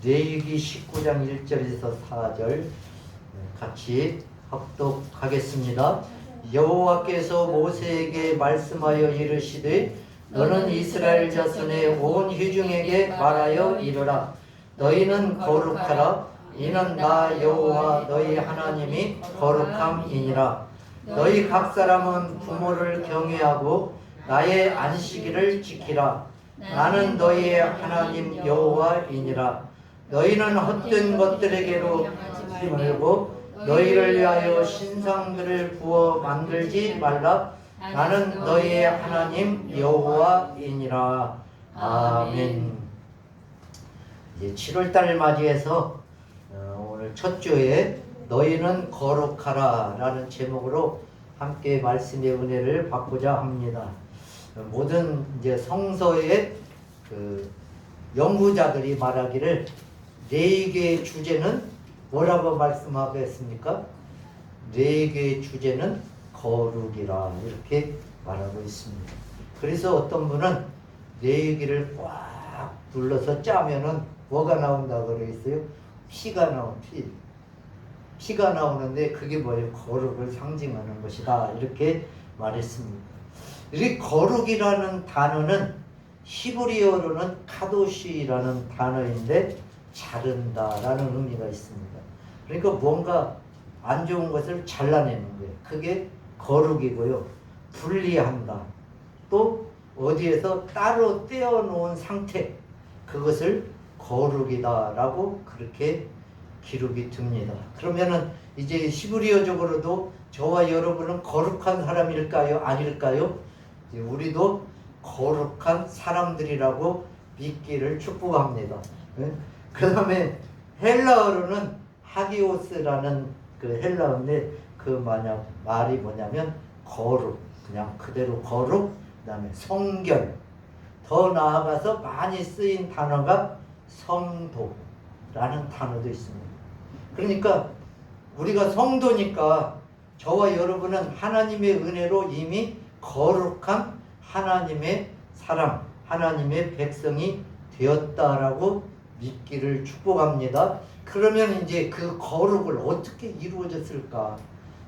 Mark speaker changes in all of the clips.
Speaker 1: 레위기 19장 1절에서 4절 같이 합독하겠습니다. 여호와께서 모세에게 말씀하여 이르시되 너는 이스라엘 자손의 온 회중에게 말하여 이르라. 너희는 거룩하라. 이는 나 여호와 너희 하나님이 거룩함이니라. 너희 각 사람은 부모를 경외하고 나의 안식일을 지키라. 나는 너희의 하나님 여호와이니라. 너희는 헛된 것들에게로 하지 말고 너희를 위하여 신상들을 부어 만들지 말라. 나는 너희의 하나님 여호와이니라. 아멘. 이제 7월달을 맞이해서 오늘 첫 주에 너희는 거룩하라 라는 제목으로 함께 말씀의 은혜를 받고자 합니다. 모든 이제 성서의 연구자들이 말하기를 레위기의 주제는 뭐라고 말씀하겠습니까? 레위기의 주제는 거룩이라 이렇게 말하고 있습니다. 그래서 어떤 분은 레위기를 꽉 눌러서 짜면은 뭐가 나온다고 그랬어요? 피가 나온 피가 나오는데 그게 뭐예요? 거룩을 상징하는 것이다 이렇게 말했습니다. 이 거룩이라는 단어는 히브리어로는 카도시라는 단어인데 자른다라는 의미가 있습니다. 그러니까 뭔가 안 좋은 것을 잘라내는 거예요. 그게 거룩이고요. 분리한다. 또 어디에서 따로 떼어놓은 상태, 그것을 거룩이다라고 그렇게 기록이 듭니다. 그러면은 이제 히브리어적으로도 저와 여러분은 거룩한 사람일까요? 아닐까요? 이제 우리도 거룩한 사람들이라고 믿기를 축복합니다. 그 다음에 헬라어로는 하기오스라는 그 헬라어인데 그 만약 말이 뭐냐면 거룩, 그냥 그대로 거룩, 그 다음에 성결, 더 나아가서 많이 쓰인 단어가 성도라는 단어도 있습니다. 그러니까 우리가 성도니까 저와 여러분은 하나님의 은혜로 이미 거룩한 하나님의 사람, 하나님의 백성이 되었다라고 믿기를 축복합니다. 그러면 이제 그 거룩을 어떻게 이루어졌을까?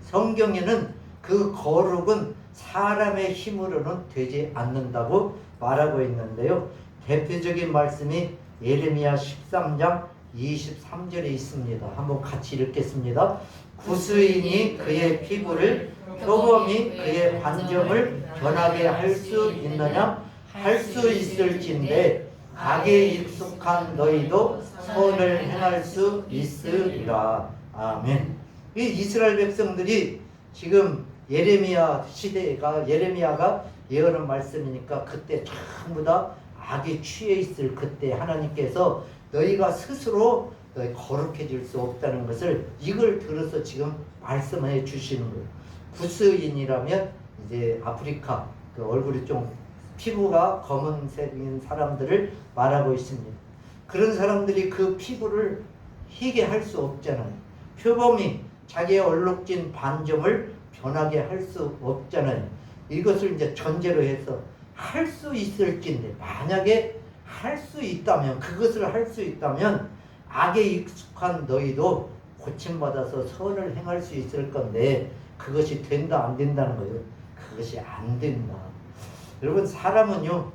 Speaker 1: 성경에는 그 거룩은 사람의 힘으로는 되지 않는다고 말하고 있는데요. 대표적인 말씀이 예레미야 13장 23절에 있습니다. 한번 같이 읽겠습니다. 구스인이 그의 피부를 표범이 그의 관점을 변하게 할 수 있느냐? 할 수 있을진데 악에 익숙한 너희도 선을 행할 수 있으리라. 아멘. 이 이스라엘 백성들이 지금 예레미야 시대가 예레미야가 예언한 말씀이니까 그때 전부 다 악에 취해 있을 그때 하나님께서 너희가 스스로 너희 거룩해질 수 없다는 것을 이걸 들어서 지금 말씀해 주시는 거예요. 구스인이라면 이제 아프리카 그 얼굴이 좀 피부가 검은색인 사람들을 말하고 있습니다. 그런 사람들이 그 피부를 희게 할 수 없잖아요. 표범이 자기의 얼룩진 반점을 변하게 할 수 없잖아요. 이것을 이제 전제로 해서 할 수 있을진데 만약에 할 수 있다면 그것을 할 수 있다면 악에 익숙한 너희도 고침받아서 선을 행할 수 있을 건데 그것이 된다 안 된다는 거예요. 그것이 안 된다. 여러분 사람은요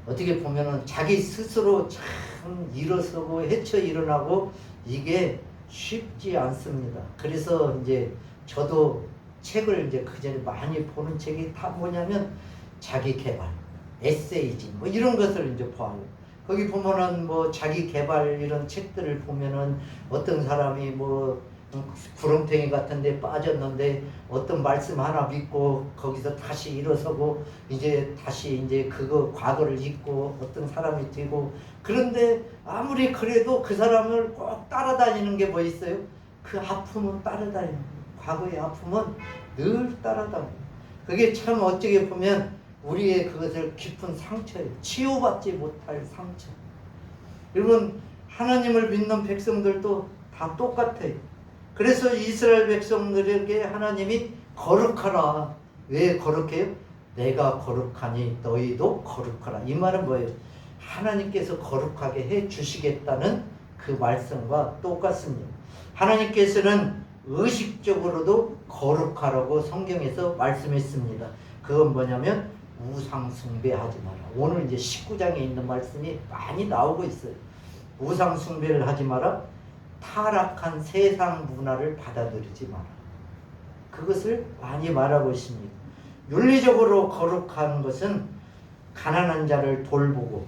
Speaker 1: 어떻게 보면은 자기 스스로 참 일어서고 헤쳐 일어나고 이게 쉽지 않습니다. 그래서 이제 저도 책을 이제 그전에 많이 보는 책이 다 뭐냐면 자기 개발, 에세이지 뭐 이런 것을 이제 봐요. 거기 보면은 뭐 자기 개발 이런 책들을 보면은 어떤 사람이 뭐 구렁텅이 같은 데 빠졌는데 어떤 말씀 하나 믿고 거기서 다시 일어서고 이제 다시 이제 그거 과거를 잊고 어떤 사람이 되고 그런데 아무리 그래도 그 사람을 꼭 따라다니는 게 뭐 있어요? 그 아픔은 따라다니는 거예요. 과거의 아픔은 늘 따라다니는 거예요. 그게 참 어떻게 보면 우리의 그것을 깊은 상처예요. 치유받지 못할 상처. 여러분 하나님을 믿는 백성들도 다 똑같아요. 그래서 이스라엘 백성들에게 하나님이 거룩하라. 왜 거룩해요? 내가 거룩하니 너희도 거룩하라. 이 말은 뭐예요? 하나님께서 거룩하게 해 주시겠다는 그 말씀과 똑같습니다. 하나님께서는 의식적으로도 거룩하라고 성경에서 말씀했습니다. 그건 뭐냐면 우상 숭배하지 마라. 오늘 이제 19장에 있는 말씀이 많이 나오고 있어요. 우상 숭배를 하지 마라. 타락한 세상 문화를 받아들이지 마라. 그것을 많이 말하고 있습니다. 윤리적으로 거룩한 것은 가난한 자를 돌보고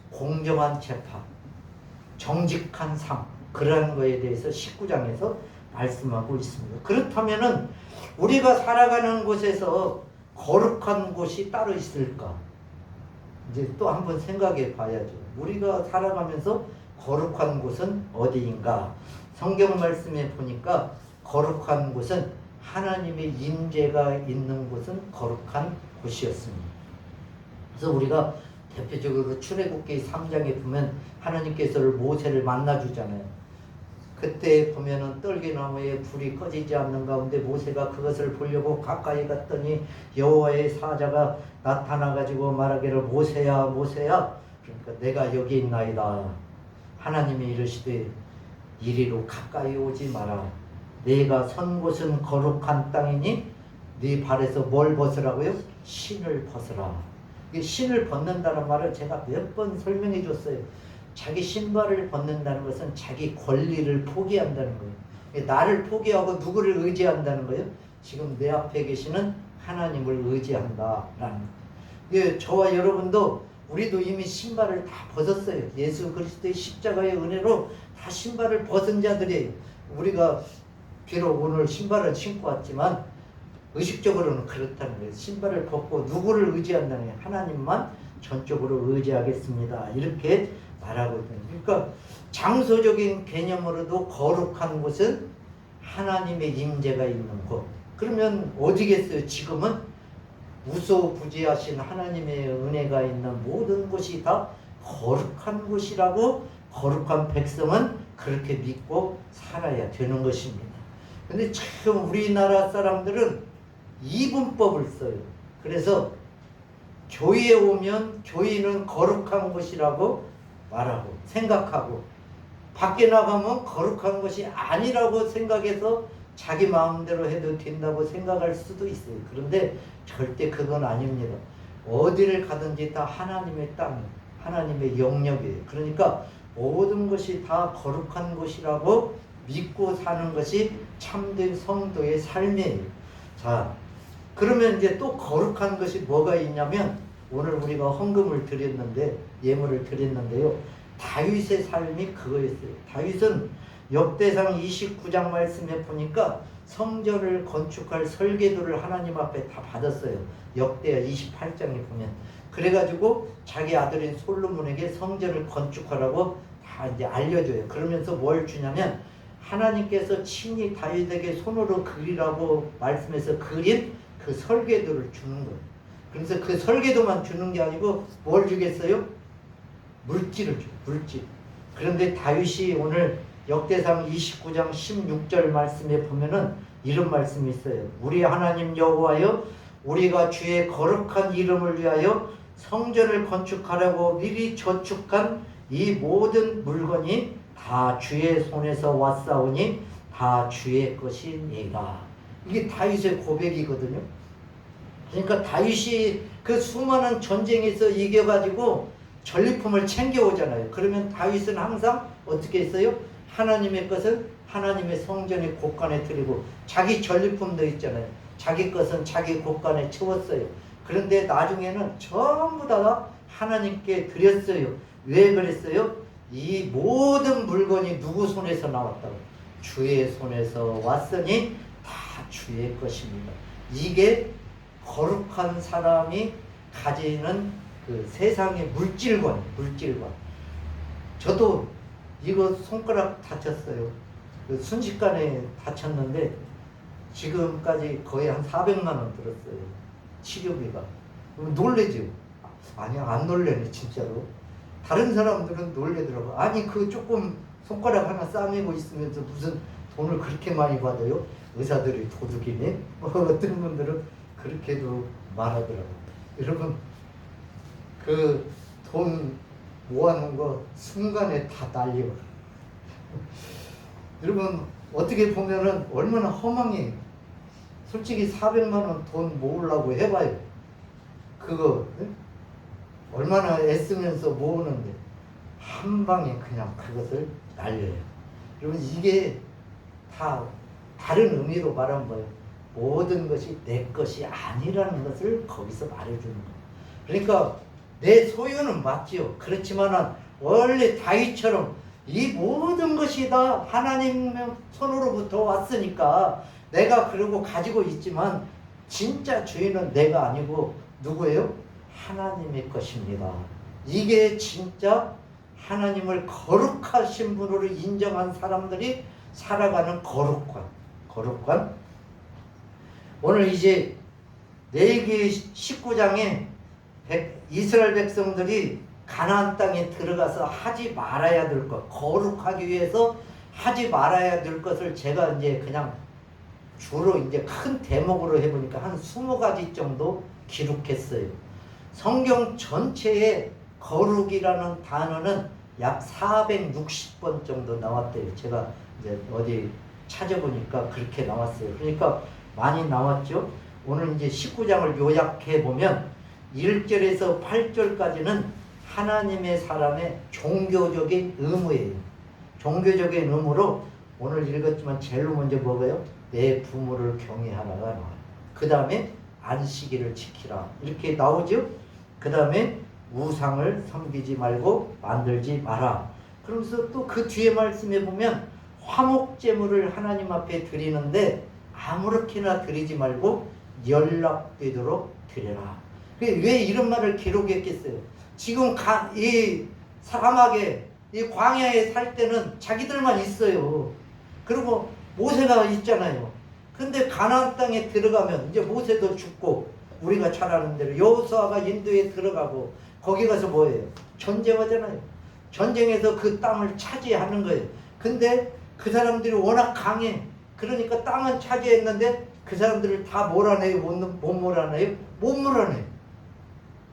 Speaker 1: 공정한 재판, 정직한 삶, 그러한 거에 대해서 19장에서 말씀하고 있습니다. 그렇다면은 우리가 살아가는 곳에서 거룩한 곳이 따로 있을까? 이제 또 한번 생각해 봐야죠. 우리가 살아가면서 거룩한 곳은 어디인가? 성경 말씀에 보니까 거룩한 곳은 하나님의 임재가 있는 곳은 거룩한 곳이었습니다. 그래서 우리가 대표적으로 출애굽기 3장에 보면 하나님께서 모세를 만나주잖아요. 그때 보면은 떨기나무에 불이 꺼지지 않는 가운데 모세가 그것을 보려고 가까이 갔더니 여호와의 사자가 나타나가지고 말하기를 모세야 모세야, 그러니까 내가 여기 있나이다. 하나님이 이르시되 이리로 가까이 오지 마라. 내가 선 곳은 거룩한 땅이니 네 발에서 뭘 벗으라고요? 신을 벗으라. 신을 벗는다는 말을 제가 몇 번 설명해 줬어요. 자기 신발을 벗는다는 것은 자기 권리를 포기한다는 거예요. 나를 포기하고 누구를 의지한다는 거예요? 지금 내 앞에 계시는 하나님을 의지한다라는 거예요. 저와 여러분도 우리도 이미 신발을 다 벗었어요. 예수 그리스도의 십자가의 은혜로 다 신발을 벗은 자들이에요. 우리가 비록 오늘 신발을 신고 왔지만 의식적으로는 그렇다는 거예요. 신발을 벗고 누구를 의지한다는 거예요? 하나님만 전적으로 의지하겠습니다. 이렇게 말하고 있거든요. 그러니까 장소적인 개념으로도 거룩한 곳은 하나님의 임재가 있는 곳. 그러면 어디겠어요? 지금은 무소부지하신 하나님의 은혜가 있는 모든 곳이 다 거룩한 곳이라고 거룩한 백성은 그렇게 믿고 살아야 되는 것입니다. 근데 참 우리나라 사람들은 이분법을 써요. 그래서 교회에 오면 교회는 거룩한 곳이라고 말하고 생각하고 밖에 나가면 거룩한 것이 아니라고 생각해서 자기 마음대로 해도 된다고 생각할 수도 있어요. 그런데 절대 그건 아닙니다. 어디를 가든지 다 하나님의 땅, 하나님의 영역이에요. 그러니까 모든 것이 다 거룩한 곳이라고 믿고 사는 것이 참된 성도의 삶이에요. 자, 그러면 이제 또 거룩한 것이 뭐가 있냐면 오늘 우리가 헌금을 드렸는데 예물을 드렸는데요. 다윗의 삶이 그거였어요. 다윗은 역대상 29장 말씀에 보니까 성전을 건축할 설계도를 하나님 앞에 다 받았어요. 역대하 28장에 보면. 그래가지고 자기 아들인 솔로몬에게 성전을 건축하라고 다 이제 알려줘요. 그러면서 뭘 주냐면 하나님께서 친히 다윗에게 손으로 그리라고 말씀해서 그린 그 설계도를 주는 거예요. 그래서 그 설계도만 주는 게 아니고 뭘 주겠어요? 물질을 줘. 물질. 그런데 다윗이 오늘 역대상 29장 16절 말씀에 보면은 이런 말씀이 있어요. 우리 하나님 여호와여, 우리가 주의 거룩한 이름을 위하여 성전을 건축하려고 미리 저축한 이 모든 물건이 다 주의 손에서 왔사오니 다 주의 것이니라. 이게 다윗의 고백이거든요. 그러니까 다윗이 그 수많은 전쟁에서 이겨가지고 전리품을 챙겨오잖아요. 그러면 다윗은 항상 어떻게 했어요? 하나님의 것은 하나님의 성전의 곳간에 드리고 자기 전리품도 있잖아요. 자기 것은 자기 곳간에 채웠어요. 그런데 나중에는 전부 다 하나님께 드렸어요. 왜 그랬어요? 이 모든 물건이 누구 손에서 나왔다고? 주의 손에서 왔으니 다 주의 것입니다. 이게 거룩한 사람이 가지는 그 세상의 물질관. 저도 이거 손가락 다쳤어요. 그 순식간에 다쳤는데 지금까지 거의 한 400만 원 들었어요. 치료비가. 놀래죠? 아니야, 안 놀래네 진짜로. 다른 사람들은 놀래더라고. 아니 그 조금 손가락 하나 싸매고 있으면서 무슨 돈을 그렇게 많이 받아요? 의사들이 도둑이네? 어떤 분들은 그렇게도 말하더라고. 여러분 그 돈 모아놓은 거 순간에 다 날려. 여러분 어떻게 보면은 얼마나 허망해요. 솔직히 400만 원 돈 모으려고 해봐요. 그거 얼마나 애쓰면서 모으는데 한 방에 그냥 그것을 날려요. 여러분 이게 다 다른 의미로 말하면 뭐예요? 모든 것이 내 것이 아니라는 것을 거기서 말해주는 거예요. 그러니까 내 소유는 맞지요. 그렇지만 원래 다윗처럼 이 모든 것이 다 하나님 손으로부터 왔으니까 내가 그러고 가지고 있지만 진짜 주인은 내가 아니고 누구예요? 하나님의 것입니다. 이게 진짜 하나님을 거룩하신 분으로 인정한 사람들이 살아가는 거룩한 오늘 이제 레위기 19장에 이스라엘 백성들이 가나안 땅에 들어가서 하지 말아야 될 것, 거룩하기 위해서 하지 말아야 될 것을 제가 이제 그냥 주로 이제 큰 대목으로 해보니까 한 20가지 정도 기록했어요. 성경 전체에 거룩이라는 단어는 약 460번 정도 나왔대요. 제가 이제 어디 찾아보니까 그렇게 나왔어요. 그러니까 많이 나왔죠. 오늘 이제 19장을 요약해 보면 1절에서 8절까지는 하나님의 사람의 종교적인 의무예요. 종교적인 의무로 오늘 읽었지만 제일 먼저 뭐가요? 내 부모를 경외하라가 나와요. 그 다음에 안식일을 지키라 이렇게 나오죠. 그 다음에 우상을 섬기지 말고 만들지 마라. 그러면서 또 그 뒤에 말씀해 보면 화목제물을 하나님 앞에 드리는데 아무렇게나 드리지 말고 연락되도록 드려라. 왜 이런 말을 기록했겠어요? 지금 이 사막에 이 광야에 살 때는 자기들만 있어요. 그리고 모세가 있잖아요. 근데 가나안 땅에 들어가면 이제 모세도 죽고 우리가 잘 아는 대로 여호수아가 인도에 들어가고 거기 가서 뭐예요? 전쟁하잖아요. 전쟁에서 그 땅을 차지하는 거예요. 근데 그 사람들이 워낙 강해. 그러니까 땅은 차지했는데 그 사람들을 다 몰아내요? 못 몰아내요? 못 몰아내요.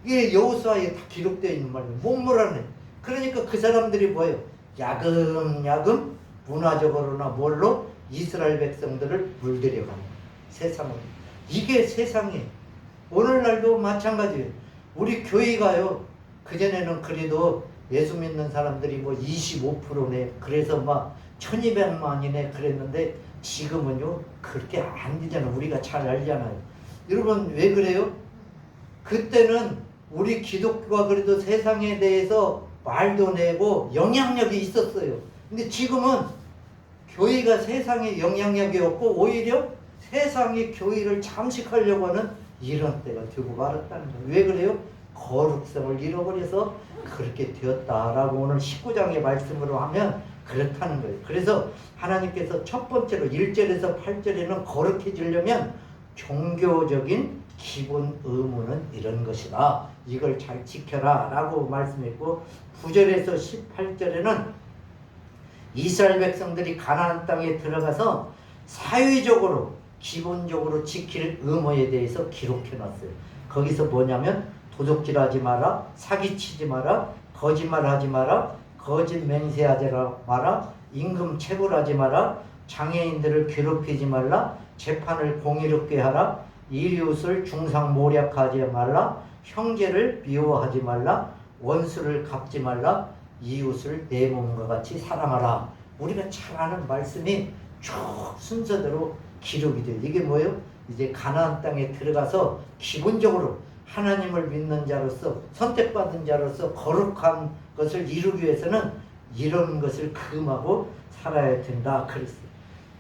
Speaker 1: 이게 여호수아에 다 기록되어 있는 말이에요. 못 몰아내요. 그러니까 그 사람들이 뭐예요? 야금야금 문화적으로나 뭘로 이스라엘 백성들을 물들여가는 거예요. 세상으로. 이게 세상이에요. 오늘날도 마찬가지예요. 우리 교회가요. 그전에는 그래도 예수 믿는 사람들이 뭐 25%네. 그래서 막 1200만이네 그랬는데 지금은요. 그렇게 안 되잖아요. 우리가 잘 알잖아요. 여러분 왜 그래요? 그때는 우리 기독교가 그래도 세상에 대해서 말도 내고 영향력이 있었어요. 근데 지금은 교회가 세상에 영향력이 없고 오히려 세상이 교회를 잠식하려고 하는 이런 때가 되고 말았다는 거예요. 왜 그래요? 거룩성을 잃어버려서 그렇게 되었다라고 오늘 19장의 말씀으로 하면 그렇다는 거예요. 그래서 하나님께서 첫 번째로 1절에서 8절에는 거룩해지려면 종교적인 기본 의무는 이런 것이다. 이걸 잘 지켜라 라고 말씀했고 9절에서 18절에는 이스라엘 백성들이 가나안 땅에 들어가서 사회적으로 기본적으로 지킬 의무에 대해서 기록해 놨어요. 거기서 뭐냐면 도적질하지 마라, 사기치지 마라, 거짓말하지 마라, 거짓 맹세하지 마라, 임금 체불하지 마라, 장애인들을 괴롭히지 말라, 재판을 공의롭게 하라, 이웃을 중상모략하지 말라, 형제를 미워하지 말라, 원수를 갚지 말라, 이웃을 내 몸과 같이 사랑하라. 우리가 잘 아는 말씀이 쭉 순서대로 기록이 돼요. 이게 뭐예요? 이제 가나안 땅에 들어가서 기본적으로 하나님을 믿는 자로서 선택받은 자로서 거룩한 것을 이루기 위해서는 이런 것을 금하고 살아야 된다 그랬어요.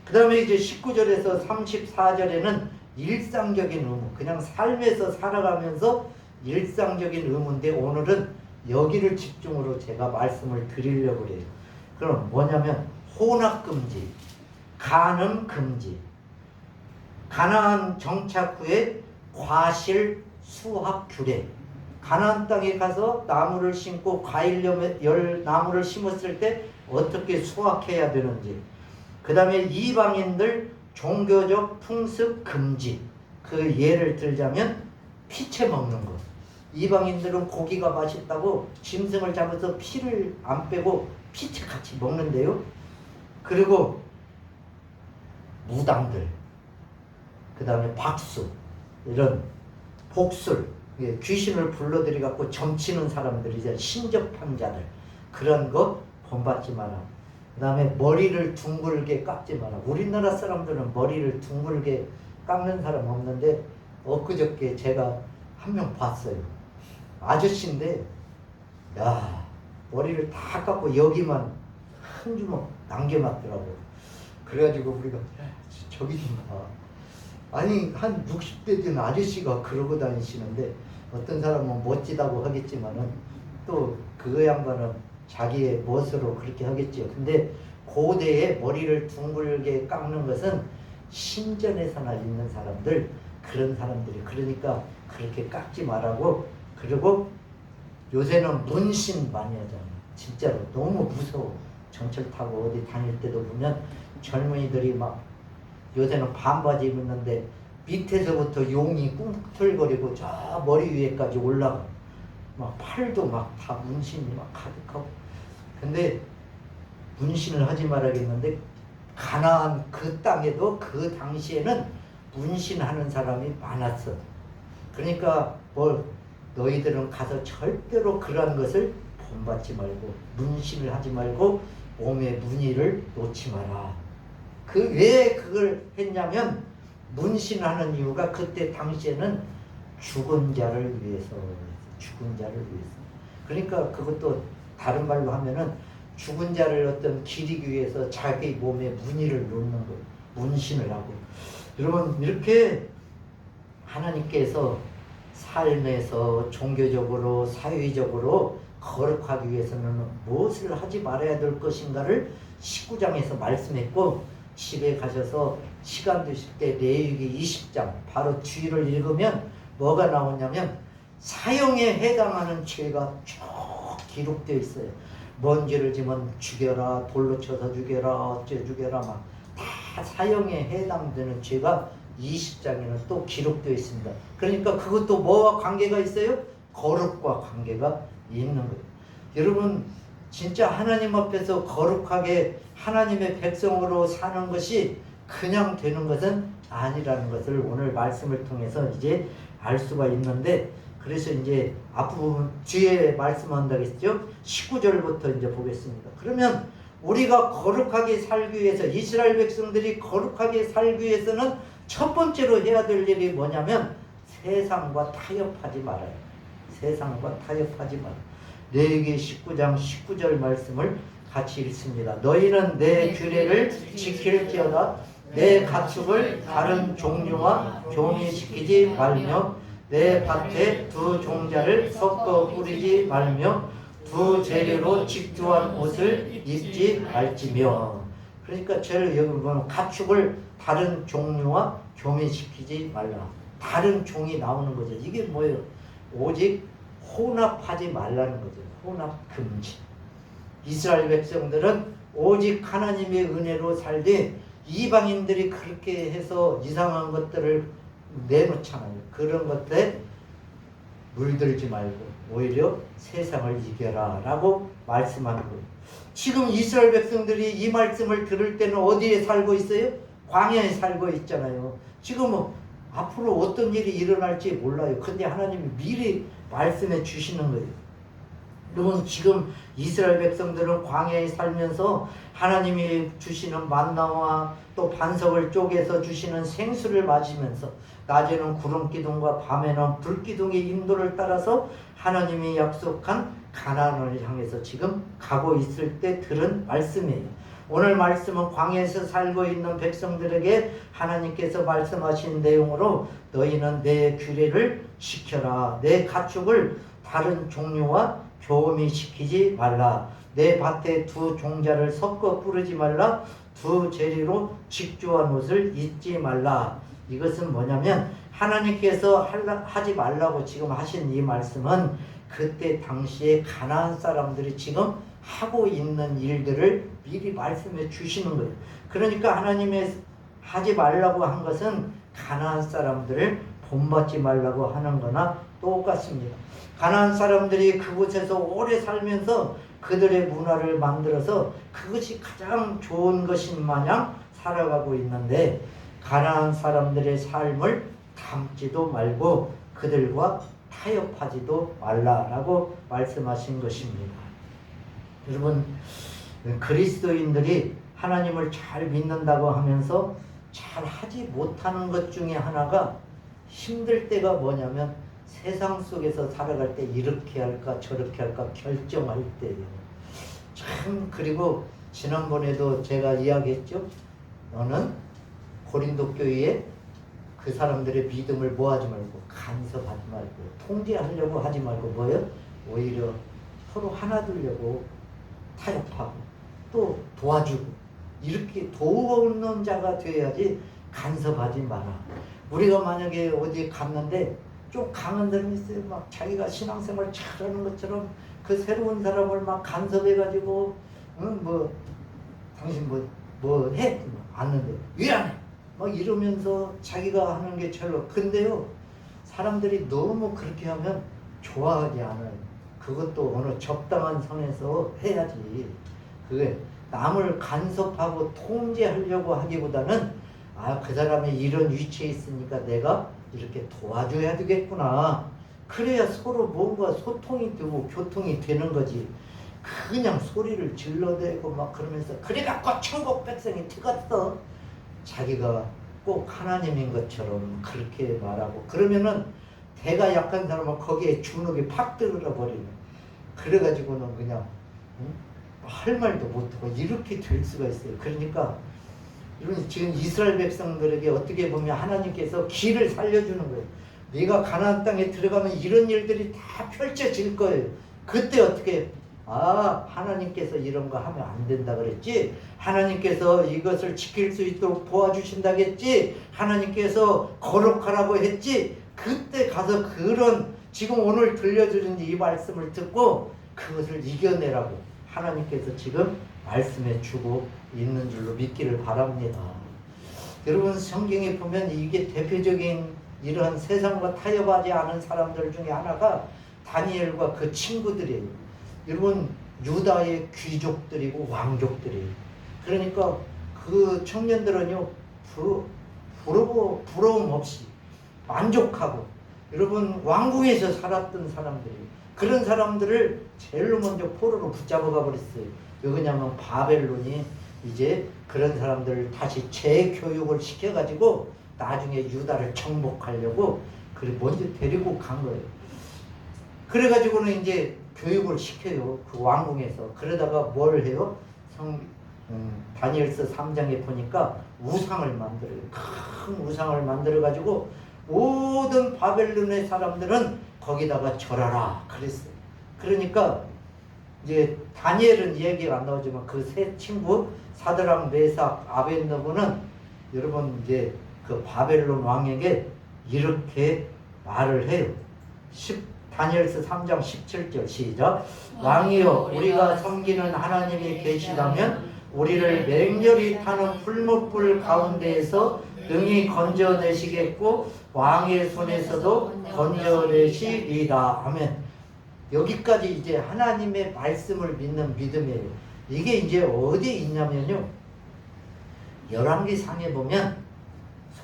Speaker 1: 그 다음에 이제 19절에서 34절에는 일상적인 의무, 그냥 삶에서 살아가면서 일상적인 의무인데 오늘은 여기를 집중으로 제가 말씀을 드리려고 해요. 그럼 뭐냐면 혼합금지, 간음금지, 가나안 정착 후에 과실 수확 규례. 가나안 땅에 가서 나무를 심고 과일 나무를 심었을 때 어떻게 수확해야 되는지. 그 다음에 이방인들 종교적 풍습 금지. 그 예를 들자면 피채 먹는 것. 이방인들은 고기가 맛있다고 짐승을 잡아서 피를 안 빼고 피채같이 먹는데요. 그리고 무당들, 그 다음에 박수, 이런 복술, 귀신을 불러들이 갖고 점치는 사람들, 이제 신접한 자들, 그런 거 본받지 마라. 그 다음에 머리를 둥글게 깎지 마라. 우리나라 사람들은 머리를 둥글게 깎는 사람 없는데, 엊그저께 제가 한 명 봤어요. 아저씨인데, 야, 머리를 다 깎고 여기만 한 주먹 남겨놨더라고. 그래가지고 우리가, 저기 좀 봐. 아니, 한 60대 된 아저씨가 그러고 다니시는데, 어떤 사람은 멋지다고 하겠지만은, 또 그 양반은 자기의 멋으로 그렇게 하겠죠. 근데 고대에 머리를 둥글게 깎는 것은 신전에서나 있는 사람들, 그런 사람들이, 그러니까 그렇게 깎지 말라고. 그리고 요새는 문신 많이 하잖아요. 진짜로 너무 무서워. 전철 타고 어디 다닐 때도 보면 젊은이들이 막, 요새는 반바지 입는데 밑에서부터 용이 꿈틀거리고 저 머리 위에까지 올라가. 막 팔도 막 다 문신이 막 가득하고. 근데 문신을 하지 말아야겠는데, 가나안 그 땅에도 그 당시에는 문신하는 사람이 많았어. 그러니까 너희들은 가서 절대로 그런 것을 본받지 말고, 문신을 하지 말고, 몸에 무늬를 놓지 마라. 왜 그걸 했냐면, 문신하는 이유가 그때 당시에는 죽은 자를 위해서, 죽은 자를 위해서. 그러니까 그것도 다른 말로 하면은 죽은 자를 어떤 기리기 위해서 자기 몸에 무늬를 놓는 거예요. 문신을 하고. 여러분, 이렇게 하나님께서 삶에서 종교적으로, 사회적으로 거룩하기 위해서는 무엇을 하지 말아야 될 것인가를 19장에서 말씀했고, 집에 가셔서 시간 되실 때 레위기 20장 바로 뒤를 읽으면 뭐가 나오냐면, 사형에 해당하는 죄가 쭉 기록되어 있어요. 먼지를 지면 죽여라, 돌로 쳐서 죽여라, 어째 죽여라, 막 다 사형에 해당되는 죄가 20장에는 또 기록되어 있습니다. 그러니까 그것도 뭐와 관계가 있어요? 거룩과 관계가 있는 거예요. 여러분, 진짜 하나님 앞에서 거룩하게 하나님의 백성으로 사는 것이 그냥 되는 것은 아니라는 것을 오늘 말씀을 통해서 이제 알 수가 있는데, 그래서 이제 앞부분 뒤에 말씀한다고 했죠. 19절부터 이제 보겠습니다. 그러면 우리가 거룩하게 살기 위해서, 이스라엘 백성들이 거룩하게 살기 위해서는 첫 번째로 해야 될 일이 뭐냐면, 세상과 타협하지 말아요. 세상과 타협하지 말아요. 레위기 19장 19절 말씀을 같이 읽습니다. 너희는 내 규례를 지킬지어다. 내 가축을 다른 종류와 교미시키지 말며, 내 밭에 두 종자를 섞어 뿌리지 말며, 두 재료로 직조한 옷을 입지 말지며. 그러니까 제일 여기 보면 가축을 다른 종류와 교미시키지 말라. 다른 종이 나오는 거죠. 이게 뭐예요? 오직 혼합하지 말라는 거죠. 혼합 금지. 이스라엘 백성들은 오직 하나님의 은혜로 살되, 이방인들이 그렇게 해서 이상한 것들을 내놓잖아요. 그런 것들에 물들지 말고 오히려 세상을 이겨라 라고 말씀하는 거예요. 지금 이스라엘 백성들이 이 말씀을 들을 때는 어디에 살고 있어요? 광야에 살고 있잖아요. 지금 앞으로 어떤 일이 일어날지 몰라요. 근데 하나님이 미리 말씀해 주시는 거예요. 여러분, 지금 이스라엘 백성들은 광야에 살면서 하나님이 주시는 만나와 또 반석을 쪼개서 주시는 생수를 마시면서, 낮에는 구름기둥과 밤에는 불기둥의 인도를 따라서 하나님이 약속한 가나안을 향해서 지금 가고 있을 때 들은 말씀이에요. 오늘 말씀은 광야에서 살고 있는 백성들에게 하나님께서 말씀하신 내용으로, 너희는 내 규례를 지켜라. 내 가축을 다른 종류와 교미시키지 말라. 내 밭에 두 종자를 섞어 뿌리지 말라. 두 재료로 직조한 옷을 입지 말라. 이것은 뭐냐면, 하나님께서 하지 말라고 지금 하신 이 말씀은 그때 당시에 가나안 사람들이 지금 하고 있는 일들을 미리 말씀해 주시는 거예요. 그러니까 하나님의 하지 말라고 한 것은 가나안 사람들을 본받지 말라고 하는 거나 똑같습니다. 가나안 사람들이 그곳에서 오래 살면서 그들의 문화를 만들어서 그것이 가장 좋은 것인 마냥 살아가고 있는데 가나안 사람들의 삶을 닮지도 말고 그들과 타협하지도 말라라고 말씀하신 것입니다. 여러분, 그리스도인들이 하나님을 잘 믿는다고 하면서 잘 하지 못하는 것 중에 하나가 힘들 때가 뭐냐면 세상 속에서 살아갈 때 이렇게 할까 저렇게 할까 결정할 때예요. 참, 그리고 지난번에도 제가 이야기했죠. 너는 고린도 교회에 그 사람들의 믿음을 뭐하지 말고 간섭하지 말고 통제하려고 하지 말고 뭐예요? 오히려 서로 하나 되려고 타협하고 또 도와주고 이렇게 도우는 자가 되어야지 간섭하지 마라. 우리가 만약에 어디 갔는데 좀 강한 사람이 있어요. 막 자기가 신앙생활 잘하는 것처럼 그 새로운 사람을 막 간섭해가지고 뭐 당신 뭐 해? 안는데 왜 안 해? 막 이러면서 자기가 하는 게 별로. 근데요 사람들이 너무 그렇게 하면 좋아하지 않아요. 그것도 어느 적당한 선에서 해야지. 그게 남을 간섭하고 통제하려고 하기보다는 그 사람이 이런 위치에 있으니까 내가 이렇게 도와줘야 되겠구나. 그래야 서로 뭔가 소통이 되고 교통이 되는 거지. 그냥 소리를 질러대고 막 그러면서 그래갖고 천국 백성이 되겠어. 자기가 꼭 하나님인 것처럼 그렇게 말하고 그러면은 대가 약한 사람은 거기에 주눅이 팍 들어 버리는. 그래가지고는 그냥 할 말도 못하고 이렇게 될 수가 있어요. 그러니까 이런 지금 이스라엘 백성들에게 어떻게 보면 하나님께서 길을 살려주는 거예요. 네가 가나안 땅에 들어가면 이런 일들이 다 펼쳐질 거예요. 그때 어떻게 하나님께서 이런 거 하면 안 된다 그랬지. 하나님께서 이것을 지킬 수 있도록 도와주신다겠지. 하나님께서 거룩하라고 했지. 그때 가서 그런 지금 오늘 들려주는 이 말씀을 듣고 그것을 이겨내라고 하나님께서 지금 말씀해 주고 있는 줄로 믿기를 바랍니다. 여러분, 성경에 보면 이게 대표적인 이러한 세상과 타협하지 않은 사람들 중에 하나가 다니엘과 그 친구들이에요. 여러분, 유다의 귀족들이고 왕족들이에요. 그러니까 그 청년들은요 부러움 없이 만족하고, 여러분 왕궁에서 살았던 사람들이에요. 그런 사람들을 제일로 먼저 포로로 붙잡아 가버렸어요. 왜 그러냐면 바벨론이 이제 그런 사람들을 다시 재교육을 시켜가지고 나중에 유다를 정복하려고 그래 먼저 데리고 간 거예요. 그래가지고는 이제 교육을 시켜요. 그 왕궁에서. 그러다가 뭘 해요? 다니엘서 3장에 보니까 우상을 만들어요. 큰 우상을 만들어가지고 모든 바벨론의 사람들은 거기다가 절하라 그랬어요. 그러니까 이제 다니엘은 얘기가 안 나오지만 그 세 친구 사드락, 메삭, 아벳느고는 여러분 이제 그 바벨론 왕에게 이렇게 말을 해요. 다니엘서 3장 17절 시작. 왕이여, 우리가 섬기는 하나님이 계시다면 우리를 맹렬히 타는 풀무불 가운데에서 능히 건져내시겠고 왕의 손에서도 건져내시리다. 아멘. 여기까지 이제 하나님의 말씀을 믿는 믿음이에요. 이게 이제 어디에 있냐면요, 열왕기상에 보면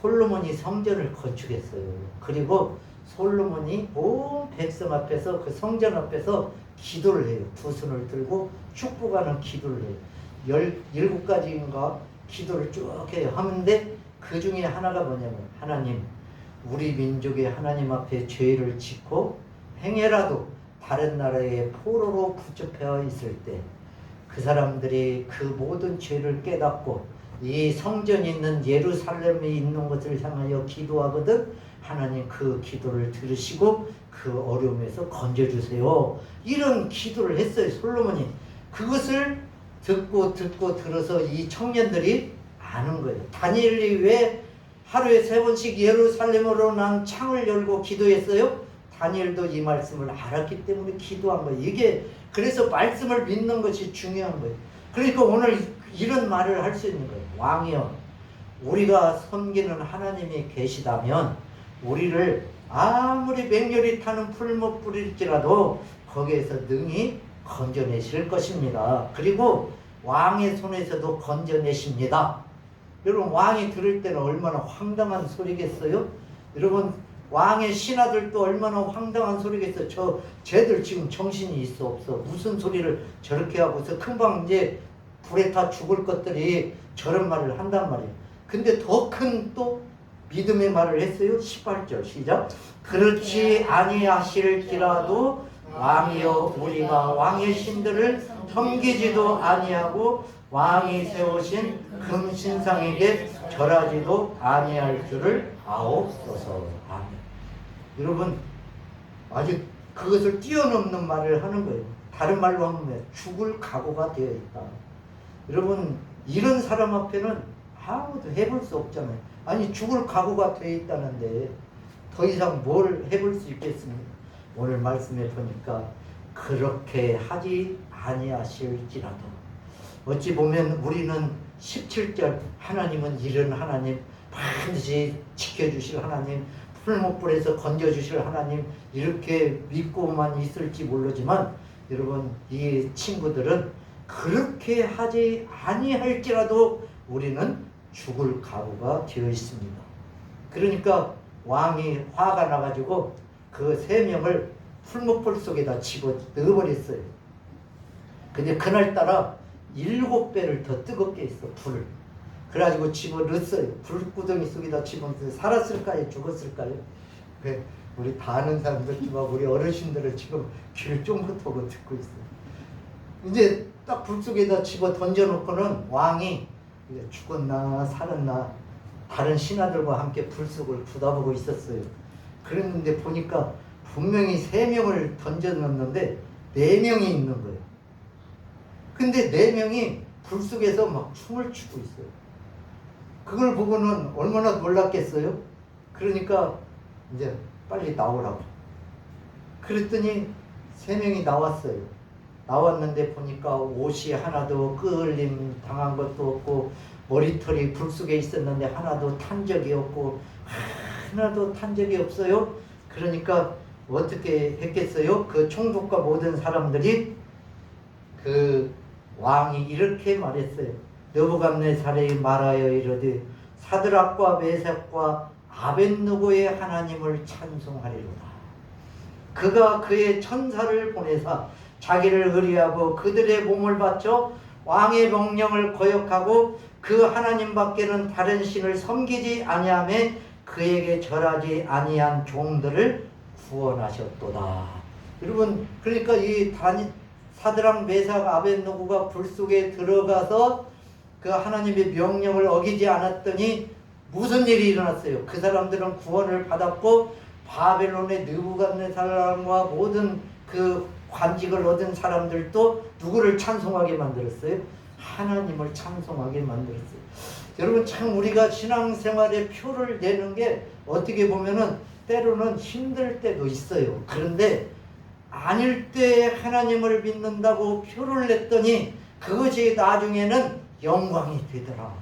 Speaker 1: 솔로몬이 성전을 건축했어요. 그리고 솔로몬이 온 백성 앞에서 그 성전 앞에서 기도를 해요. 두 손을 들고 축복하는 기도를 해요. 17가지인가 기도를 쭉 해요. 하는데 그 중에 하나가 뭐냐면, 하나님, 우리 민족이 하나님 앞에 죄를 짓고 행해라도 다른 나라의 포로로 붙잡혀 있을 때 그 사람들이 그 모든 죄를 깨닫고 이 성전이 있는 예루살렘에 있는 것을 향하여 기도하거든 하나님 그 기도를 들으시고 그 어려움에서 건져주세요. 이런 기도를 했어요, 솔로몬이. 그것을 듣고 들어서 이 청년들이 아는 거예요. 다니엘이 왜 하루에 3번씩 예루살렘으로 난 창을 열고 기도했어요? 다니엘도 이 말씀을 알았기 때문에 기도한 거예요. 이게 그래서 말씀을 믿는 것이 중요한 거예요. 그러니까 오늘 이런 말을 할 수 있는 거예요. 왕이여, 우리가 섬기는 하나님이 계시다면 우리를 아무리 맹렬히 타는 풀무불일지라도 거기에서 능히 건져내실 것입니다. 그리고 왕의 손에서도 건져내십니다. 여러분, 왕이 들을 때는 얼마나 황당한 소리겠어요? 여러분, 왕의 신하들도 얼마나 황당한 소리겠어요? 쟤들 지금 정신이 있어 없어? 무슨 소리를 저렇게 하고서 금방 이제 불에 타 죽을 것들이 저런 말을 한단 말이에요. 근데 더 큰 또 믿음의 말을 했어요. 18절 시작. 그렇지 아니하실지라도 왕이여 우리가 왕의 신들을 섬기지도 아니하고 왕이 세우신 금신상에게 절하지도 아니할 줄을 아옵소서. 아멘. 여러분, 아직 그것을 뛰어넘는 말을 하는 거예요. 다른 말로 하면 죽을 각오가 되어 있다. 여러분, 이런 사람 앞에는 아무도 해볼 수 없잖아요. 아니, 죽을 각오가 되어 있다는데 더 이상 뭘 해볼 수 있겠습니까? 오늘 말씀에 보니까 그렇게 하지 아니하실지라도, 어찌 보면 우리는 17절 하나님은 이런 하나님, 반드시 지켜주실 하나님, 풀목불에서 건져주실 하나님, 이렇게 믿고만 있을지 모르지만 여러분, 이 친구들은 그렇게 하지 아니할지라도 우리는 죽을 각오가 되어 있습니다. 그러니까 왕이 화가 나가지고 그 3명을 풀목불 속에다 집어 넣어버렸어요. 근데 그날따라 7배를 더 뜨겁게 했어, 불을. 그래가지고 집어 넣었어요. 불구덩이 속에다 집어넣었어요. 살았을까요? 죽었을까요? 우리 다 아는 사람들, 우리 어르신들을 지금 귀를 쫑긋하고 듣고 있어요. 이제 딱 불 속에다 집어 던져놓고는 왕이 죽었나 살았나 다른 신하들과 함께 불 속을 쳐다보고 있었어요. 그랬는데 보니까 분명히 3명을 던져놨는데 4명이 있는 거예요. 근데 4명이 불 속에서 막 춤을 추고 있어요. 그걸 보고는 얼마나 놀랐겠어요? 그러니까 이제 빨리 나오라고. 그랬더니 3명이 나왔어요. 나왔는데 보니까 옷이 하나도 끄을림 당한 것도 없고, 머리털이 불 속에 있었는데 하나도 탄 적이 없고, 하나도 탄 적이 없어요. 그러니까 어떻게 했겠어요? 그 총독과 모든 사람들이 그 왕이 이렇게 말했어요. 느부갓네살이 말하여 이르되 사드락과 메삭과 아벳느고의 하나님을 찬송하리로다. 그가 그의 천사를 보내사 자기를 의리하고 그들의 몸을 바쳐 왕의 명령을 거역하고 그 하나님 밖에는 다른 신을 섬기지 아니하며 그에게 절하지 아니한 종들을 구원하셨도다. 여러분, 그러니까 이 사드락 메삭 아벳느고가 불 속에 들어가서 그 하나님의 명령을 어기지 않았더니 무슨 일이 일어났어요? 그 사람들은 구원을 받았고 바벨론의 느부갓네살과 모든 그 관직을 얻은 사람들도 누구를 찬송하게 만들었어요? 하나님을 찬송하게 만들었어요. 여러분, 참 우리가 신앙생활에 표를 내는 게 어떻게 보면은 때로는 힘들 때도 있어요. 그런데 아닐 때 하나님을 믿는다고 표를 냈더니 그것이 나중에는 영광이 되더라.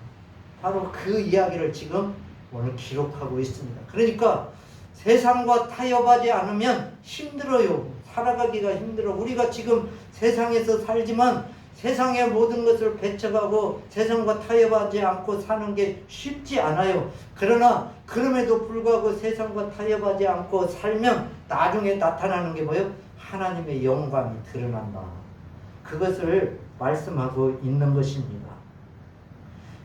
Speaker 1: 바로 그 이야기를 지금 오늘 기록하고 있습니다. 그러니까 세상과 타협하지 않으면 힘들어요. 살아가기가 힘들어. 우리가 지금 세상에서 살지만 세상의 모든 것을 배척하고 세상과 타협하지 않고 사는 게 쉽지 않아요. 그러나 그럼에도 불구하고 세상과 타협하지 않고 살면 나중에 나타나는 게 뭐예요? 하나님의 영광이 드러난다. 그것을 말씀하고 있는 것입니다.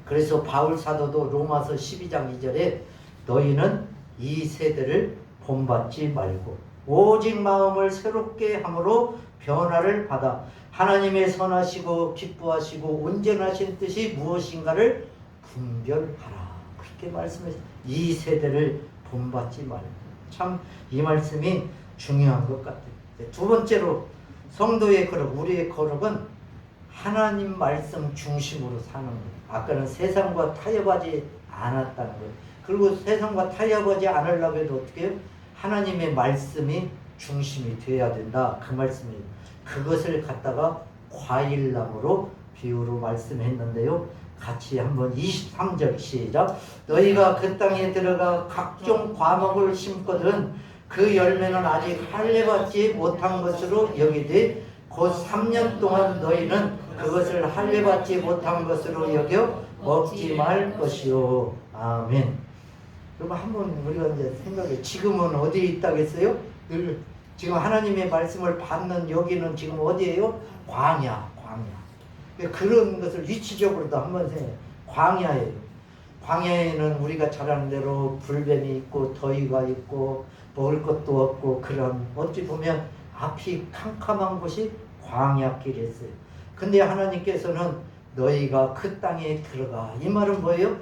Speaker 1: 그래서 바울 사도도 로마서 12장 2절에 너희는 이 세대를 본받지 말고 오직 마음을 새롭게 함으로 변화를 받아 하나님의 선하시고 기뻐하시고 온전하신 뜻이 무엇인가를 분별하라. 그렇게 말씀하셨어요. 이 세대를 본받지 말고. 참 이 말씀이 중요한 것 같아요. 두 번째로 성도의 거룩, 우리의 거룩은 하나님 말씀 중심으로 사는 거예요. 아까는 세상과 타협하지 않았다는 거예요. 그리고 세상과 타협하지 않으려고 해도 어떻게 해요? 하나님의 말씀이 중심이 되어야 된다. 그 말씀이에요. 그것을 갖다가 과일나무로 비유로 말씀했는데요. 같이 한번 23절 시작. 너희가 그 땅에 들어가 각종 과목을 심거든 그 열매는 아직 할례받지 못한 것으로 여기되 곧 3년 동안 너희는 그것을 할례받지 못한 것으로 여겨 먹지 말 것이요. 아멘. 그럼 한번 우리가 이제 생각해. 지금은 어디에 있다겠어요? 늘 지금 하나님의 말씀을 받는 여기는 지금 어디예요? 광야. 그런 것을 위치적으로도 한번 생각해. 광야예요. 광야에는 우리가 잘 아는 대로 불뱀이 있고 더위가 있고 먹을 것도 없고 그런 어찌 보면 앞이 캄캄한 곳이 광야길이었어요. 근데 하나님께서는 너희가 그 땅에 들어가. 이 말은 뭐예요?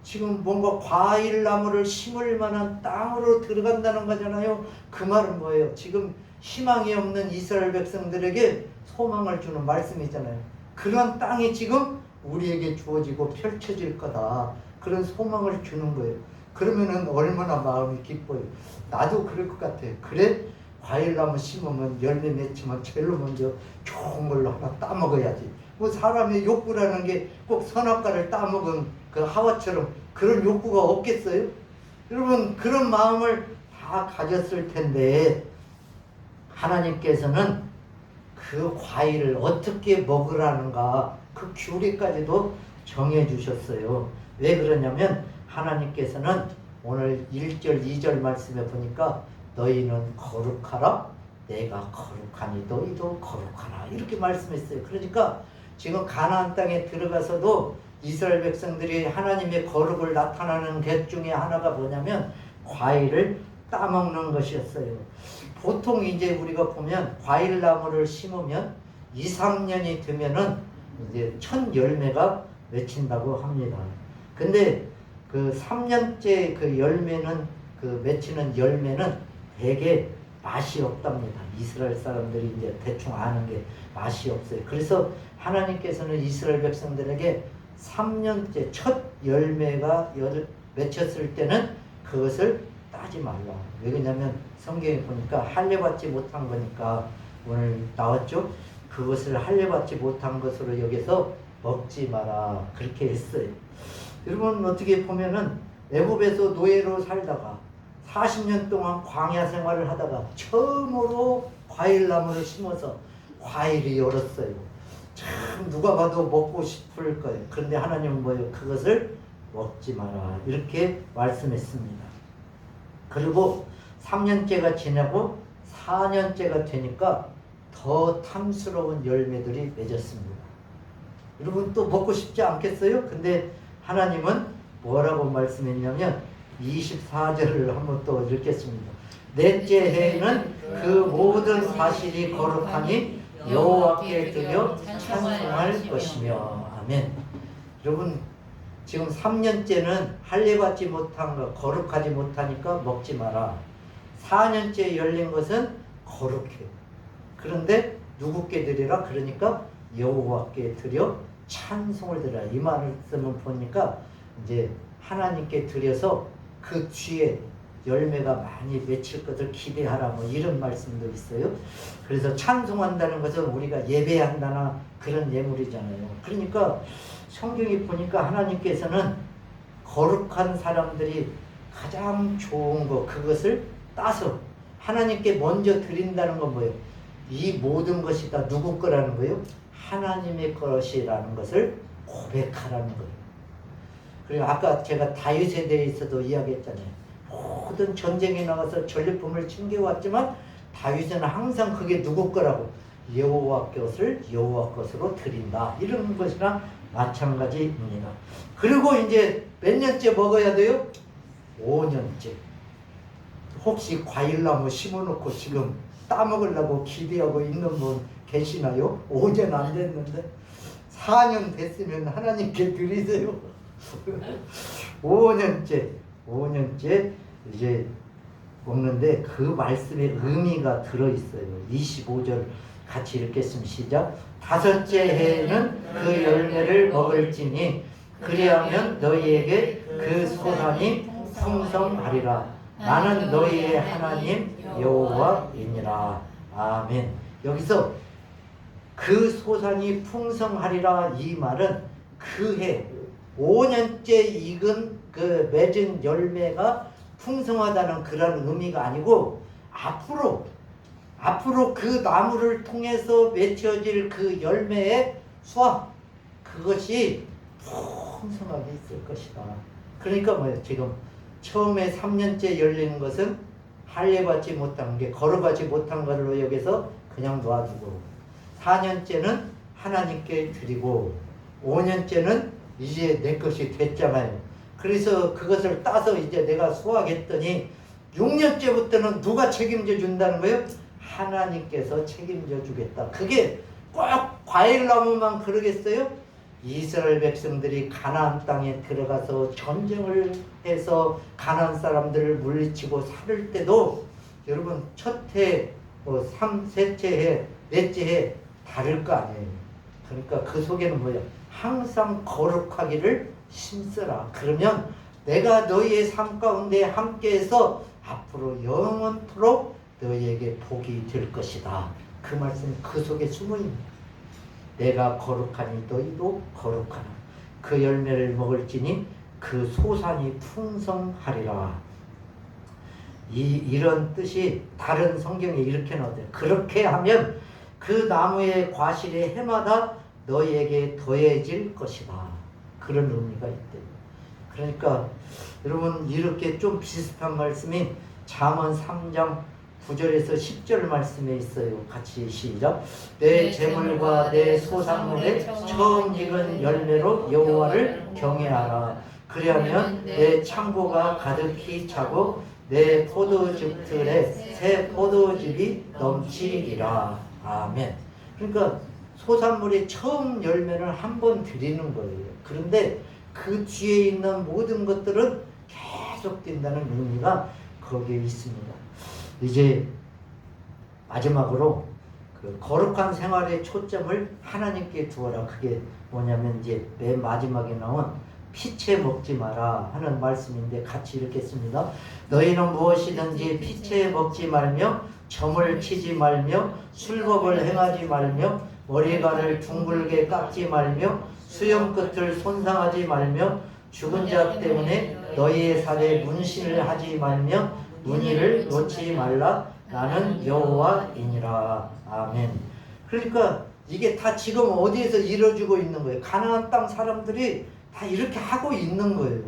Speaker 1: 지금 뭔가 과일나무를 심을 만한 땅으로 들어간다는 거잖아요. 그 말은 뭐예요? 지금 희망이 없는 이스라엘 백성들에게 소망을 주는 말씀이잖아요. 그런 땅이 지금 우리에게 주어지고 펼쳐질 거다. 그런 소망을 주는 거예요. 그러면은 얼마나 마음이 기뻐요. 나도 그럴 것 같아. 그래? 과일나무 심으면 열매 맺히면 제일 먼저 좋은 걸로 하나 따먹어야지. 뭐 사람의 욕구라는 게 꼭 선악과를 따먹은 그 하와처럼 그런 욕구가 없겠어요? 여러분 그런 마음을 다 가졌을 텐데 하나님께서는 그 과일을 어떻게 먹으라는가 그 규례까지도 정해 주셨어요. 왜 그러냐면 하나님께서는 오늘 1절 2절 말씀에 보니까 너희는 거룩하라 내가 거룩하니 너희도 거룩하라 이렇게 말씀했어요. 그러니까 지금 가나안 땅에 들어가서도 이스라엘 백성들이 하나님의 거룩을 나타나는 것 중에 하나가 뭐냐면 과일을 따먹는 것이었어요. 보통 이제 우리가 보면 과일나무를 심으면 2, 3년이 되면은 이제 첫 열매가 맺힌다고 합니다. 근데 그 3년째 그 열매는 그 맺히는 열매는 되게 맛이 없답니다. 이스라엘 사람들이 이제 대충 아는 게 맛이 없어요. 그래서 하나님께서는 이스라엘 백성들에게 3년째 첫 열매가 맺혔을 때는 그것을 따지 말라. 왜냐면 성경에 보니까 할례받지 못한 거니까 오늘 나왔죠. 그것을 할례받지 못한 것으로 여기서 먹지 마라 그렇게 했어요. 여러분 어떻게 보면은 애굽에서 노예로 살다가 40년 동안 광야 생활을 하다가 처음으로 과일나무를 심어서 과일이 열었어요. 참 누가 봐도 먹고 싶을 거예요. 그런데 하나님은 뭐예요? 그것을 먹지 마라 이렇게 말씀했습니다. 그리고 3년째가 지나고 4년째가 되니까 더 탐스러운 열매들이 맺었습니다. 여러분 또 먹고 싶지 않겠어요? 근데 하나님은 뭐라고 말씀했냐면 24절을 한번 또 읽겠습니다. 넷째 해에는 그 모든 사실이 거룩하니 여호와께 드려 찬송할 것이며 아멘. 여러분 지금 3년째는 할례받지 못한 거 거룩하지 못하니까 먹지 마라. 4년째 열린 것은 거룩해. 그런데 누구께 드리라? 그러니까 여호와께 드려 찬송을 드리라. 이 말씀을 보니까 이제 하나님께 드려서 그 뒤에 열매가 많이 맺힐 것을 기대하라 뭐 이런 말씀도 있어요. 그래서 찬송한다는 것은 우리가 예배한다나 그런 예물이잖아요. 그러니까 성경이 보니까 하나님께서는 거룩한 사람들이 가장 좋은 거 그것을 따서 하나님께 먼저 드린다는 건 뭐예요? 이 모든 것이 다 누구 거라는 거예요? 하나님의 것이라는 것을 고백하라는 거예요. 그리고 아까 제가 다윗에 대해서도 이야기했잖아요. 모든 전쟁에 나가서 전리품을 챙겨왔지만 다윗은 항상 그게 누구 거라고 여호와 것을 여호와 것으로 드린다. 이런 것이랑 마찬가지입니다. 그리고 이제 몇 년째 먹어야 돼요? 5년째. 혹시 과일나무 심어놓고 지금 따먹으려고 기대하고 있는 분 계시나요? 5년 안 됐는데 4년 됐으면 하나님께 드리세요. 5년째 이제 먹는데 그 말씀에 의미가 들어있어요. 25절 같이 읽겠습니다. 시작. 다섯째 해에는 그 열매를 먹을지니 그리하면 너희에게 그 소산이 풍성하리라. 나는 너희의 하나님 여호와이니라. 아멘. 여기서 그 소산이 풍성하리라 이 말은 그 해 5년째 익은 그 맺은 열매가 풍성하다는 그런 의미가 아니고 앞으로 그 나무를 통해서 맺혀질 그 열매의 수확, 그것이 풍성하게 있을 것이다. 그러니까 뭐예요? 지금 처음에 3년째 열리는 것은 할례받지 못한 게, 거룩하지 못한 걸로 여기서 그냥 놔두고, 4년째는 하나님께 드리고, 5년째는 이제 내 것이 됐잖아요. 그래서 그것을 따서 이제 내가 수확했더니 6년째부터는 누가 책임져 준다는 거예요? 하나님께서 책임져 주겠다. 그게 꼭 과일나무만 그러겠어요? 이스라엘 백성들이 가나안 땅에 들어가서 전쟁을 해서 가나안 사람들을 물리치고 살을 때도 여러분 첫 해, 셋째 해, 넷째 해 다를 거 아니에요. 그러니까 그 속에는 뭐예요? 항상 거룩하기를 힘써라. 그러면 내가 너희의 삶 가운데 함께해서 앞으로 영원토록 너희에게 복이 될 것이다. 그 말씀이 그 속에 숨어있는, 내가 거룩하니 너희도 거룩하라. 그 열매를 먹을지니 그 소산이 풍성하리라. 이런 뜻이 다른 성경에 이렇게 나오대요. 그렇게 하면 그 나무의 과실의 해마다 너희에게 더해질 것이다. 그런 의미가 있대요. 그러니까 여러분 이렇게 좀 비슷한 말씀이 잠언 3장 9절에서 10절 말씀에 있어요. 같이 시작. 내 재물과 내 소산물의 처음 익은 열매로 여호와를 경외하라. 그리하면 내 창고가 가득히 차고 내 포도즙 틀에 새 포도즙이 넘치리라. 아멘. 그러니까 소산물의 처음 열매를 한 번 드리는 거예요. 그런데 그 뒤에 있는 모든 것들은 계속된다는 의미가 거기에 있습니다. 이제 마지막으로 그 거룩한 생활의 초점을 하나님께 두어라. 그게 뭐냐면 이제 맨 마지막에 나온 피채 먹지 마라 하는 말씀인데 같이 읽겠습니다. 너희는 무엇이든지 피채 먹지 말며 점을 치지 말며 술법을 행하지 말며 머리카락을 둥글게 깎지 말며 수염 끝을 손상하지 말며 죽은 자 때문에 너희의 살에 문신을 하지 말며 문의를 놓지 말라. 나는 여호와이니라. 아멘. 그러니까 이게 다 지금 어디에서 이루어지고 있는 거예요? 가나안 땅 사람들이 다 이렇게 하고 있는 거예요.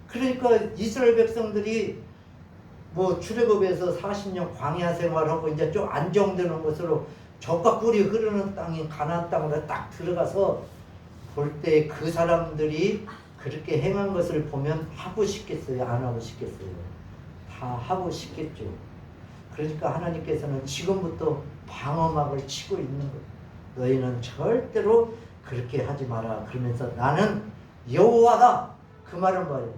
Speaker 1: 그러니까 이스라엘 백성들이 뭐 출애굽에서 40년 광야 생활하고 이제 좀 안정되는 것으로 젖과 꿀이 흐르는 땅인 가나안 땅으로 딱 들어가서 볼 때 그 사람들이 그렇게 행한 것을 보면 하고 싶겠어요? 안 하고 싶겠어요? 다 하고 싶겠죠. 그러니까 하나님께서는 지금부터 방어막을 치고 있는 거예요. 너희는 절대로 그렇게 하지 마라. 그러면서 나는 여호와다. 그 말은 뭐예요?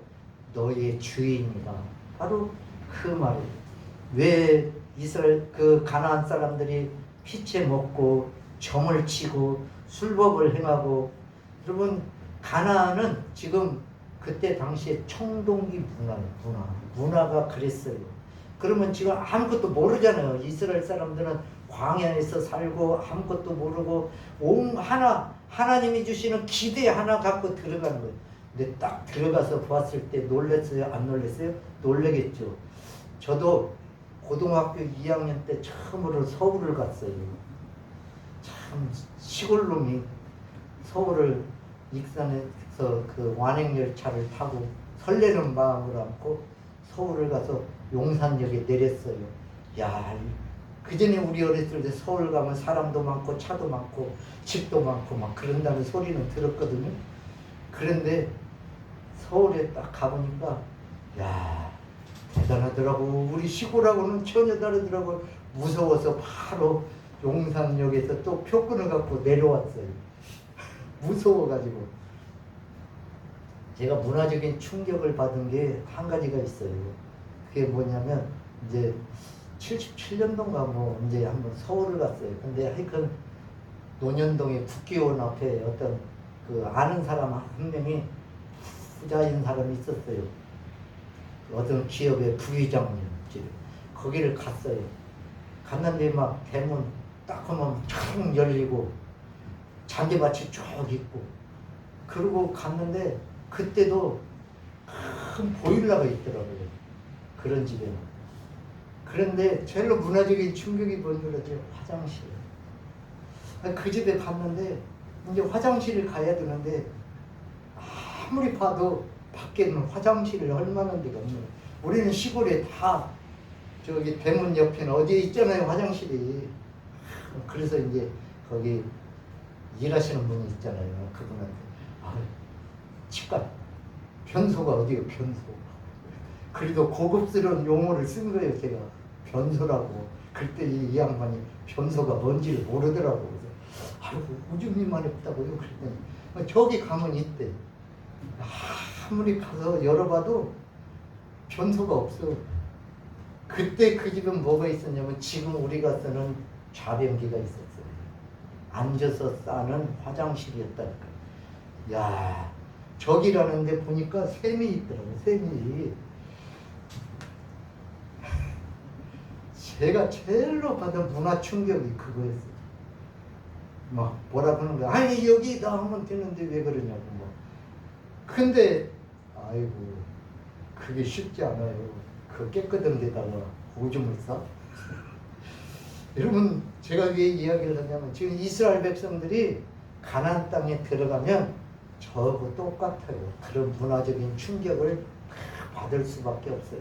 Speaker 1: 너희의 주인이다. 바로 그 말이에요. 왜 이스라엘 그 가나안 사람들이 피채 먹고 점을 치고 술법을 행하고, 여러분 가나안은 지금 그때 당시에 청동기 문화가 그랬어요. 그러면 지금 아무것도 모르잖아요. 이스라엘 사람들은 광야에서 살고 아무것도 모르고 하나님이 주시는 기대 하나 갖고 들어가는 거예요. 근데 딱 들어가서 봤을 때 놀랐어요? 안 놀랐어요? 놀라겠죠. 저도 고등학교 2학년 때 처음으로 서울을 갔어요. 참 시골 놈이 서울을 익산에서 그 완행열차를 타고 설레는 마음을 안고 서울을 가서 용산역에 내렸어요. 야, 그전에 우리 어렸을 때 서울 가면 사람도 많고 차도 많고 집도 많고 막 그런다는 소리는 들었거든요. 그런데 서울에 딱 가보니까 야, 대단하더라고. 우리 시골하고는 전혀 다르더라고. 무서워서 바로 용산역에서 또 표권을 갖고 내려왔어요. 무서워가지고. 제가 문화적인 충격을 받은 게 한 가지가 있어요. 그게 뭐냐면 이제 77년도인가 뭐 이제 한번 서울을 갔어요. 근데 하여튼 논현동의 국기원 앞에 어떤 그 아는 사람 한 명이 부자인 사람이 있었어요. 어떤 기업의 부회장님 집. 거기를 갔어요. 갔는데 막 대문 딱 하면 쫙 열리고 잔디밭이 쭉 있고, 그러고 갔는데 그때도 큰 보일러가 있더라고요. 그런 집에는. 그런데 제일로 문화적인 충격이 뭔지 알죠? 화장실. 그 집에 갔는데 이제 화장실을 가야 되는데 아무리 봐도 밖에는 화장실을 헐만한 데가 없는 거예요. 우리는 시골에 다 저기 대문 옆에는 어디에 있잖아요, 화장실이. 그래서 이제 거기 일하시는 분이 있잖아요. 그분한테 치과 변소가 어디요? 변소. 그래도 고급스러운 용어를 쓴 거예요. 제가 변소라고. 그때 이 양반이 변소가 뭔지를 모르더라고. 그래서 아이고 오줌이만 없다고요. 그랬더니 저기 가면 있대. 아무리 가서 열어봐도 변소가 없어. 그때 그 집은 뭐가 있었냐면 지금 우리가 쓰는 좌변기가 있었어요. 앉아서 싸는 화장실이었다니까. 야, 저기라는데 보니까 샘이 있더라고요. 샘이. 제가 제일로 받은 문화 충격이 그거였어요. 막 뭐라 그러는 거야. 아니 여기다 하면 되는데 왜 그러냐고. 뭐. 근데 아이고 그게 쉽지 않아요. 그 깨끗한 데다가 오줌을 싸? 여러분 제가 왜 이야기를 하냐면 지금 이스라엘 백성들이 가나안 땅에 들어가면 저하고 똑같아요. 그런 문화적인 충격을 받을 수밖에 없어요.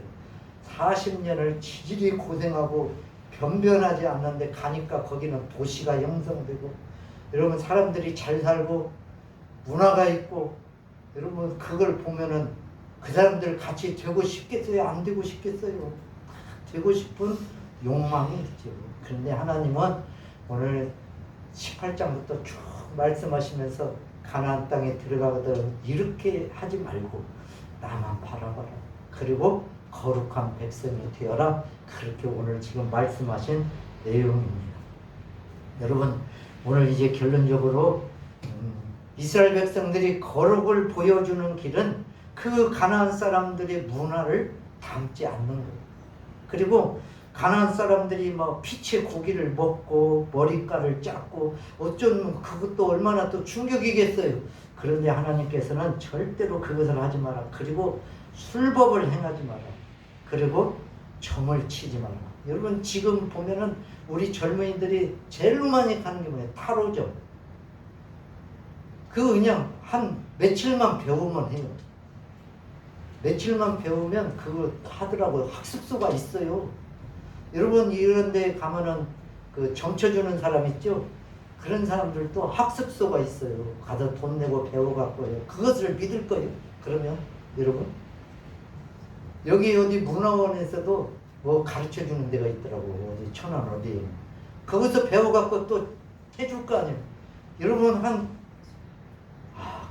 Speaker 1: 40년을 지질이 고생하고 변변하지 않는데 가니까 거기는 도시가 형성되고 여러분 사람들이 잘 살고 문화가 있고 여러분 그걸 보면은 그 사람들 같이 되고 싶겠어요? 안 되고 싶겠어요? 되고 싶은 욕망이 있죠. 그런데 하나님은 오늘 18장부터 쭉 말씀하시면서 가나안 땅에 들어가거든 이렇게 하지 말고 나만 바라봐라. 그리고 거룩한 백성이 되어라. 그렇게 오늘 지금 말씀하신 내용입니다. 여러분 오늘 이제 결론적으로 이스라엘 백성들이 거룩을 보여주는 길은 그 가나안 사람들의 문화를 담지 않는 거예요. 그리고 가나안 사람들이 뭐 피채 고기를 먹고 머리카락을 짰고 어쩌면 그것도 얼마나 또 충격이겠어요. 그런데 하나님께서는 절대로 그것을 하지 마라. 그리고 술법을 행하지 마라. 그리고 점을 치지 마라. 여러분 지금 보면은 우리 젊은이들이 제일 많이 가는 게 뭐예요? 타로점. 그 그냥 한 며칠만 배우면 해요. 며칠만 배우면 그거 하더라고요. 학습소가 있어요. 여러분 이런 데 가면은 그 점쳐주는 사람 있죠? 그런 사람들도 학습소가 있어요. 가서 돈 내고 배워갖고요. 그것을 믿을 거예요. 그러면 여러분 여기 어디 문화원에서도 뭐 가르쳐주는 데가 있더라고요. 어디 천안 어디에. 거기서 배워갖고 또 해줄 거 아니에요. 여러분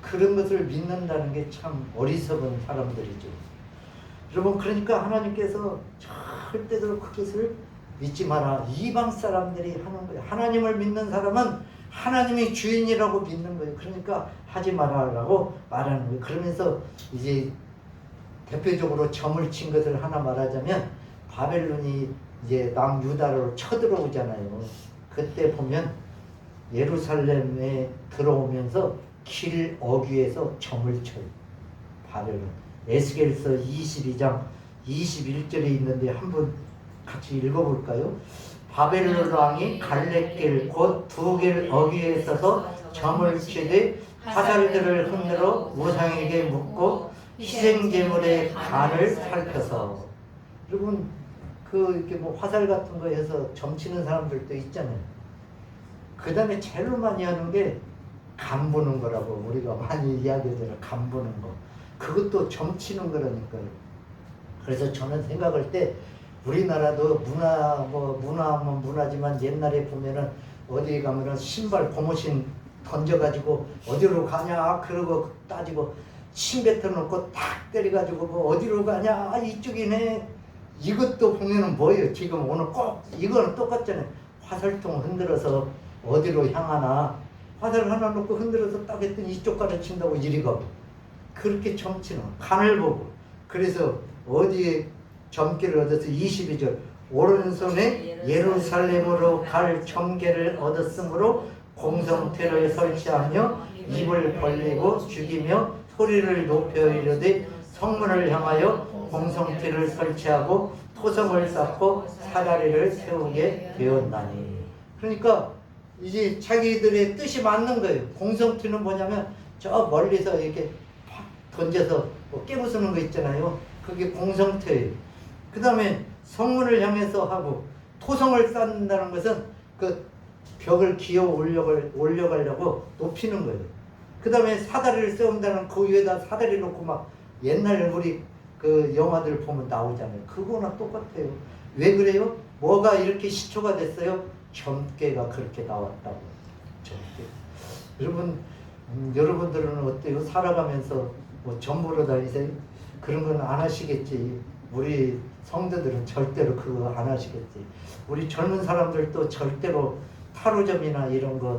Speaker 1: 그런 것을 믿는다는 게 참 어리석은 사람들이죠. 여러분 그러니까 하나님께서 절대로 그것을 믿지 마라. 이방 사람들이 하는 거예요. 하나님을 믿는 사람은 하나님이 주인이라고 믿는 거예요. 그러니까 하지 마라라고 말하는 거예요. 그러면서 이제 대표적으로 점을 친 것을 하나 말하자면 바벨론이 이제 남유다로 쳐들어오잖아요. 그때 보면 예루살렘에 들어오면서 길 어귀에서 점을 쳐요. 바벨론. 에스겔서 22장 21절에 있는데 한번 같이 읽어볼까요? 바벨론 왕이 갈렙길 곧 두 길 어귀에 서서 점을 치되 화살들을 흔들어 우상에게 묻고 희생제물의 간을 살펴서. 여러분 그 이렇게 뭐 화살 같은 거 해서 점치는 사람들도 있잖아요. 그 다음에 제일 많이 하는 게 간 보는 거라고 우리가 많이 이야기하잖아요. 간 보는 거. 그것도 점치는 거라니까요. 그래서 저는 생각할 때 우리나라도 문화면 문화지만 옛날에 보면은 어디에 가면은 신발 고무신 던져가지고 어디로 가냐 그러고 따지고 침 뱉어놓고 탁 때려가지고 뭐 어디로 가냐 이쪽이네. 이것도 보면은 뭐예요? 지금 오늘 꼭 이거는 똑같잖아요. 화살통 흔들어서 어디로 향하나 화살 하나 놓고 흔들어서 딱 했더니 이쪽 가르친다고 이리 가고 그렇게 점치는 간을 보고. 그래서 어디에 점괘를 얻어서 22절 오른손에 예루살렘으로 갈 점괘를 얻었으므로 공성태를 설치하며 입을 벌리고 죽이며 소리를 높여 이르되 성문을 향하여 공성태를 설치하고 토성을 쌓고 사다리를 세우게 되었나니. 그러니까 이제 자기들의 뜻이 맞는 거예요. 공성투는 뭐냐면 저 멀리서 이렇게 팍 던져서 뭐 깨부수는 거 있잖아요. 그게 공성투예요. 그 다음에 성문을 향해서 하고, 토성을 쌓는다는 것은 그 벽을 기어 올려가려고 높이는 거예요. 그 다음에 사다리를 세운다는, 그 위에다 사다리 놓고 막 옛날 우리 그 영화들 보면 나오잖아요. 그거나 똑같아요. 왜 그래요? 뭐가 이렇게 시초가 됐어요? 점괘가 그렇게 나왔다고. 점괘. 여러분, 여러분들은 어때요? 살아가면서 뭐 점보러 다니세요? 그런 건 안 하시겠지. 우리 성도들은 절대로 그거 안 하시겠지. 우리 젊은 사람들도 절대로 타로점이나 이런 거,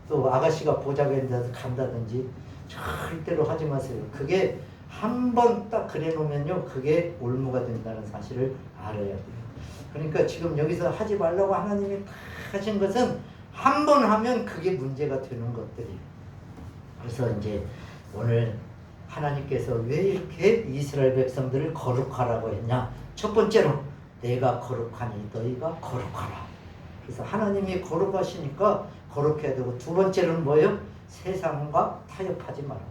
Speaker 1: 또 아가씨가 보자고 데서 간다든지 절대로 하지 마세요. 그게 한 번 딱 그래 놓으면요, 그게 올무가 된다는 사실을 알아야 돼요. 그러니까 지금 여기서 하지 말라고 하나님이 다 하신 것은 한 번 하면 그게 문제가 되는 것들이에요. 그래서 이제 오늘 하나님께서 왜 이렇게 이스라엘 백성들을 거룩하라고 했냐? 첫 번째로, 내가 거룩하니 너희가 거룩하라. 그래서 하나님이 거룩하시니까 거룩해야 되고, 두 번째로는 뭐예요? 세상과 타협하지 마라.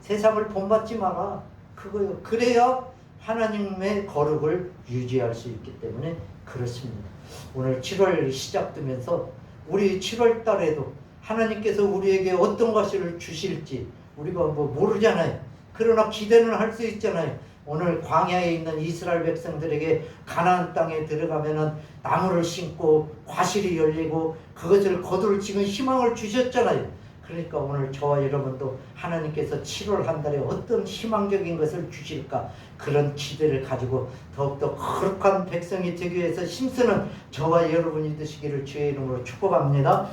Speaker 1: 세상을 본받지 마라. 그거요. 그래야 하나님의 거룩을 유지할 수 있기 때문에 그렇습니다. 오늘 7월 시작되면서 우리 7월 달에도 하나님께서 우리에게 어떤 것을 주실지 우리가 뭐 모르잖아요. 그러나 기대는 할 수 있잖아요. 오늘 광야에 있는 이스라엘 백성들에게 가나안 땅에 들어가면은 나무를 심고 과실이 열리고 그것을 거둘 지금 희망을 주셨잖아요. 그러니까 오늘 저와 여러분도 하나님께서 7월 한 달에 어떤 희망적인 것을 주실까, 그런 기대를 가지고 더욱더 거룩한 백성이 되기 위해서 힘쓰는 저와 여러분이 되시기를 주의 이름으로 축복합니다.